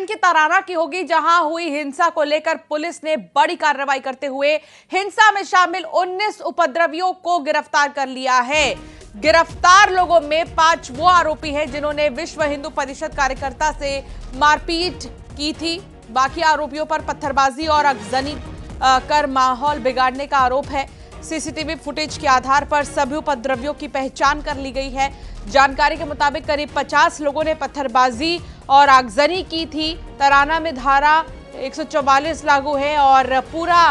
उज्जैन की तराना की होगी, जहां हुई हिंसा को लेकर पुलिस ने बड़ी कार्रवाई करते हुए हिंसा में शामिल 19 उपद्रवियों को गिरफ्तार कर लिया है। गिरफ्तार लोगों में 5 वो आरोपी हैं जिन्होंने विश्व हिंदू परिषद कार्यकर्ता से मारपीट की थी। बाकी आरोपियों पर पत्थरबाजी और अगजनी कर माहौल बिगाड़ने का आरोप है। सीसीटीवी फुटेज के आधार पर सभी उपद्रवियों की पहचान कर ली गई है। जानकारी के मुताबिक करीब 50 लोगों ने पत्थरबाजी और आगजनी की थी। तराना में धारा 144 लागू है और पूरा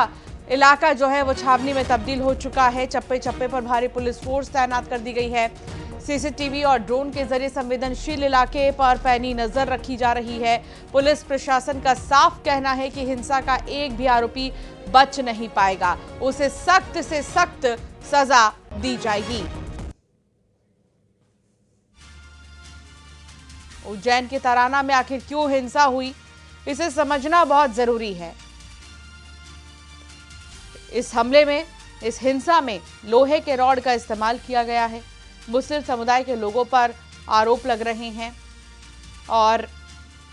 इलाका जो है वो छावनी में तब्दील हो चुका है। चप्पे चप्पे पर भारी पुलिस फोर्स तैनात कर दी गई है। सीसीटीवी और ड्रोन के जरिए संवेदनशील इलाके पर पैनी नजर रखी जा रही है। पुलिस प्रशासन का साफ कहना है कि हिंसा का एक भी आरोपी बच नहीं पाएगा, उसे सख्त से सख्त सजा दी जाएगी। उज्जैन के तराना में आखिर क्यों हिंसा हुई, इसे समझना बहुत जरूरी है। इस हमले में, इस हिंसा में लोहे के रॉड का इस्तेमाल किया गया है। मुस्लिम समुदाय के लोगों पर आरोप लग रहे हैं और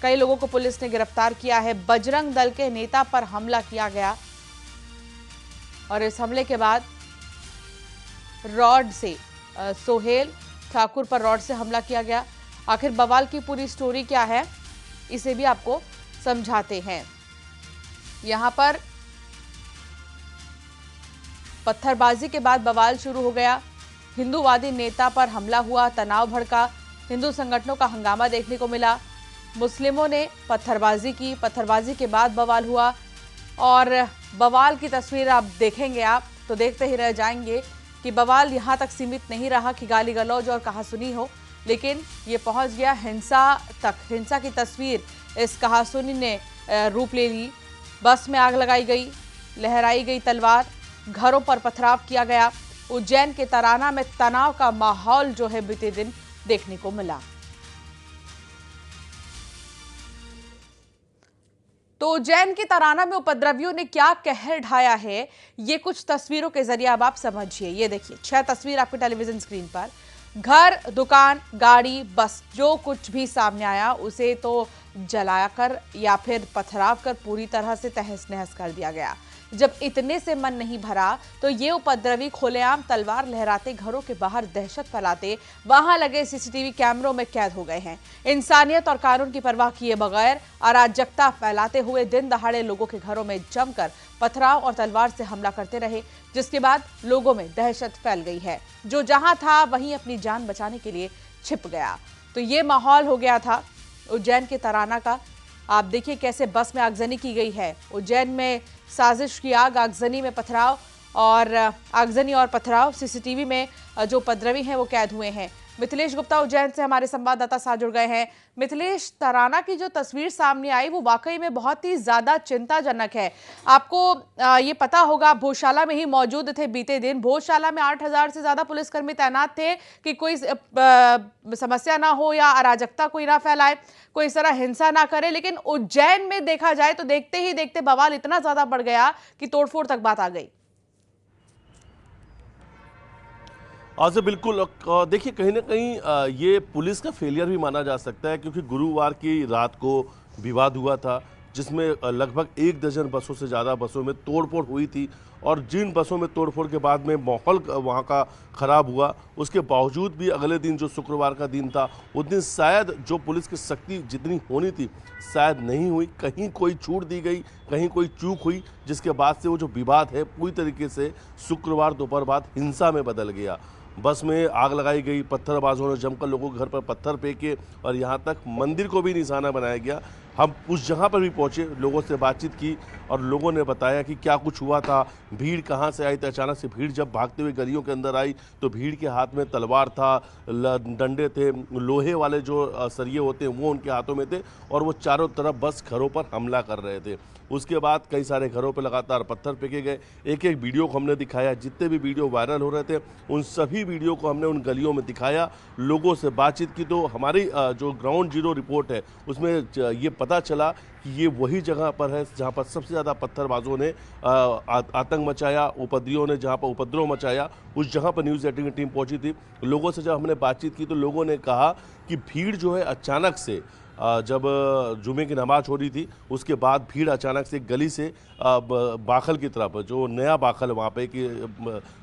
कई लोगों को पुलिस ने गिरफ्तार किया है। बजरंग दल के नेता पर हमला किया गया और इस हमले के बाद रॉड से सोहेल ठाकुर पर रॉड से हमला किया गया। आखिर बवाल की पूरी स्टोरी क्या है, इसे भी आपको समझाते हैं। यहां पर पत्थरबाजी के बाद बवाल शुरू हो गया। हिंदूवादी नेता पर हमला हुआ, तनाव भड़का, हिंदू संगठनों का हंगामा देखने को मिला। मुस्लिमों ने पत्थरबाजी की, पत्थरबाजी के बाद बवाल हुआ और बवाल की तस्वीर आप देखेंगे, आप तो देखते ही रह जाएंगे कि बवाल यहां तक सीमित नहीं रहा कि गाली गलौज और कहासुनी हो, लेकिन ये पहुंच गया हिंसा तक। हिंसा की तस्वीर इस कहासुनी ने रूप ले ली। बस में आग लगाई गई, लहराई गई तलवार, घरों पर पथराव किया गया। उज्जैन के तराना में तनाव का माहौल जो है बीते दिन देखने को मिला। तो उज्जैन की तराना में उपद्रवियों ने क्या कहर ढाया है, ये कुछ तस्वीरों के जरिए अब आप समझिए। ये देखिए 6 तस्वीर आपके टेलीविजन स्क्रीन पर। घर, दुकान, गाड़ी, बस, जो कुछ भी सामने आया उसे तो जलाकर या फिर पथराव कर पूरी तरह से तहस नहस कर दिया गया। जब इतने से मन नहीं भरा तो ये उपद्रवी खुलेआम तलवार लहराते घरों के बाहर दहशत फैलाते वहां लगे सीसीटीवी कैमरों में कैद हो गए हैं। इंसानियत और कानून की परवाह किए बगैर अराजकता फैलाते हुए दिन दहाड़े लोगों के घरों में जमकर पथराव और तलवार से हमला करते रहे, जिसके बाद लोगों में दहशत फैल गई है। जो जहां था वहीं अपनी जान बचाने के लिए छिप गया। तो ये माहौल हो गया था उज्जैन के तराना का। आप देखिए कैसे बस में आगजनी की गई है। उज्जैन में साजिश की आग, आगजनी में पथराव और आगजनी और पथराव। सीसीटीवी में जो उपद्रवी हैं वो कैद हुए हैं। मिथिलेश गुप्ता उज्जैन से हमारे संवाददाता साथ जुड़ गए हैं। मिथिलेश, तराना की जो तस्वीर सामने आई वो वाकई में बहुत ही ज्यादा चिंताजनक है। आपको ये पता होगा, भोजशाला में ही मौजूद थे बीते दिन। भोजशाला में 8000 से ज्यादा पुलिसकर्मी तैनात थे कि कोई समस्या ना हो या अराजकता कोई ना फैलाए, कोई इस तरह हिंसा ना करे। लेकिन उज्जैन में देखा जाए तो देखते ही देखते बवाल इतना ज्यादा बढ़ गया कि तोड़फोड़ तक बात आ गई। आज बिल्कुल देखिए, कहीं ना कहीं ये पुलिस का फेलियर भी माना जा सकता है, क्योंकि गुरुवार की रात को विवाद हुआ था जिसमें लगभग 1 दर्जन बसों से ज़्यादा बसों में तोड़फोड़ हुई थी और जिन बसों में तोड़फोड़ के बाद में माहौल वहाँ का ख़राब हुआ, उसके बावजूद भी अगले दिन जो शुक्रवार का दिन था उस दिन शायद जो पुलिस की शक्ति जितनी होनी थी शायद नहीं हुई। कहीं कोई छूट दी गई, कहीं कोई चूक हुई, जिसके बाद से वो जो विवाद है पूरी तरीके से शुक्रवार दोपहर बाद हिंसा में बदल गया। बस में आग लगाई गई, पत्थरबाजों ने जमकर लोगों के घर पर पत्थर फेंके और यहाँ तक मंदिर को भी निशाना बनाया गया। हम उस जगह पर भी पहुँचे, लोगों से बातचीत की और लोगों ने बताया कि क्या कुछ हुआ था, भीड़ कहाँ से आई। तो अचानक से भीड़ जब भागते हुए गलियों के अंदर आई तो भीड़ के हाथ में तलवार था, डंडे थे, लोहे वाले जो सरिये होते हैं वो उनके हाथों में थे और वो चारों तरफ बस घरों पर हमला कर रहे थे। उसके बाद कई सारे घरों पर लगातार पत्थर फेंके गए। एक एक वीडियो को हमने दिखाया, जितने भी वीडियो वायरल हो रहे थे उन सभी वीडियो को हमने उन गलियों में दिखाया, लोगों से बातचीत की। तो हमारी जो ग्राउंड जीरो रिपोर्ट है उसमें ये पता चला कि ये वही जगह पर है जहाँ पर सबसे ज़्यादा पत्थरबाजों ने आतंक मचाया, उपद्रवियों ने जहाँ पर उपद्रव मचाया, उस जगह पर न्यूज़ 18 की टीम पहुँची थी। लोगों से जब हमने बातचीत की तो लोगों ने कहा कि भीड़ जो है अचानक से जब जुमे की नमाज हो रही थी उसके बाद भीड़ अचानक से गली से बाखल की तरफ, जो नया बाखल है वहाँ पे कि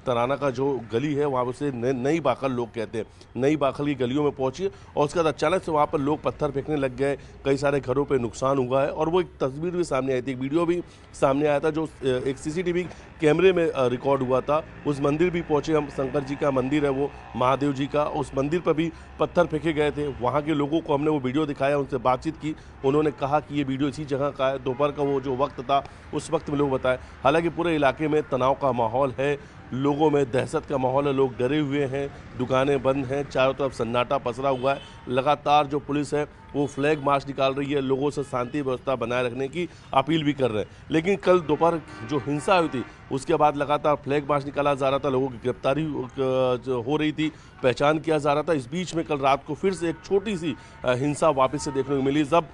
तराना का जो गली है वहाँ से नई बाखल लोग कहते हैं, नई बाखल की गलियों में पहुंची और उसके बाद अचानक से वहाँ पर लोग पत्थर फेंकने लग गए। कई सारे घरों पे नुकसान हुआ है और वो एक तस्वीर भी सामने आई थी, एक वीडियो भी सामने आया था जो एक सीसीटीवी कैमरे में रिकॉर्ड हुआ था। उस मंदिर भी पहुंचे हम, शंकर जी का मंदिर है वो, महादेव जी का, उस मंदिर पर भी पत्थर फेंके गए थे। वहाँ के लोगों को हमने वो वीडियो दिखाया, उनसे बातचीत की, उन्होंने कहा कि ये वीडियो इसी जगह का है, दोपहर का वो जो वक्त था उस वक्त में लोग बताए। हालांकि पूरे इलाके में तनाव का माहौल है, लोगों में दहशत का माहौल है, लोग डरे हुए हैं, दुकानें बंद हैं, चारों तरफ सन्नाटा पसरा हुआ है। लगातार जो पुलिस है वो फ्लैग मार्च निकाल रही है, लोगों से शांति व्यवस्था बनाए रखने की अपील भी कर रहे हैं। लेकिन कल दोपहर जो हिंसा हुई थी उसके बाद लगातार फ्लैग मार्च निकाला जा रहा था, लोगों की गिरफ्तारी हो रही थी, पहचान किया जा रहा था। इस बीच में कल रात को फिर से एक छोटी सी हिंसा वापस से देखने को मिली, जब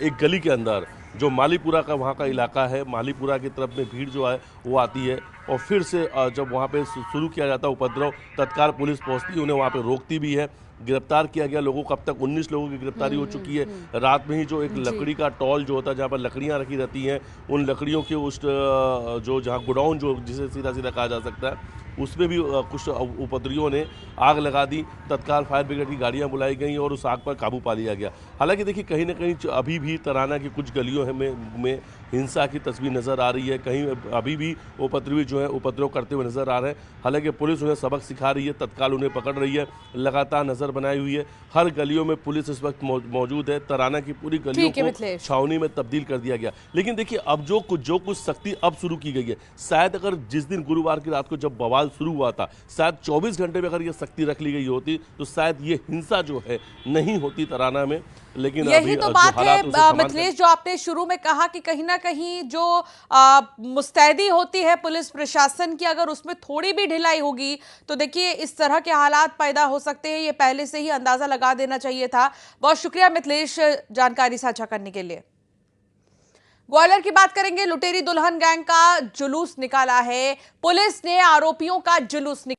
एक गली के अंदर जो मालीपुरा का वहाँ का इलाका है, मालीपुरा की तरफ में भीड़ जो है वो आती है और फिर से जब वहाँ पे शुरू किया जाता है उपद्रव, तत्काल पुलिस पहुँचती है, उन्हें वहाँ पे रोकती भी है। गिरफ्तार किया गया लोगों को, अब तक 19 लोगों की गिरफ्तारी हो चुकी है। रात में ही जो एक लकड़ी का टॉल जो होता है जहाँ पर लकड़ियाँ रखी रहती हैं, उन लकड़ियों के उस जो जहाँ गोडाउन जो जिसे सीधा सीधा कहा जा सकता है, उसमें भी कुछ उपद्रवियों ने आग लगा दी। तत्काल फायर ब्रिगेड की गाड़ियां बुलाई गई और उस आग पर काबू पा लिया गया। हालांकि देखिए कहीं ना कहीं अभी भी तराना की कुछ गलियों में हिंसा की तस्वीर नज़र आ रही है, कहीं अभी भी उपद्रवी जो है उपद्रव करते हुए नजर आ रहे हैं। हालांकि पुलिस उन्हें सबक सिखा रही है, तत्काल उन्हें पकड़ रही है, लगातार नज़र बनाई हुई है। हर गलियों में पुलिस इस वक्त मौजूद है। तराना की पूरी गलियों को छावनी में तब्दील कर दिया गया। लेकिन देखिए अब जो कुछ सख्ती अब शुरू की गई है, शायद अगर जिस दिन गुरुवार की रात को जब बवाल शुरू हुआ था, शायद 24 घंटे में अगर ये सख्ती रख ली गई होती तो शायद ये हिंसा जो है नहीं होती तराना में। लेकिन यही अभी तो बात है मिथिलेश, जो आपने शुरू में कहा कि कहीं ना कहीं जो मुस्तैदी होती है पुलिस प्रशासन की, अगर उसमें थोड़ी भी ढिलाई होगी तो देखिए इस तरह के हालात पैदा हो सकते हैं। ये पहले से ही अंदाजा लगा देना चाहिए था। बहुत शुक्रिया मिथिलेश जानकारी साझा करने के लिए। ग्वालियर की बात करेंगे। लुटेरी दुल्हन गैंग का जुलूस निकाला है, पुलिस ने आरोपियों का जुलूस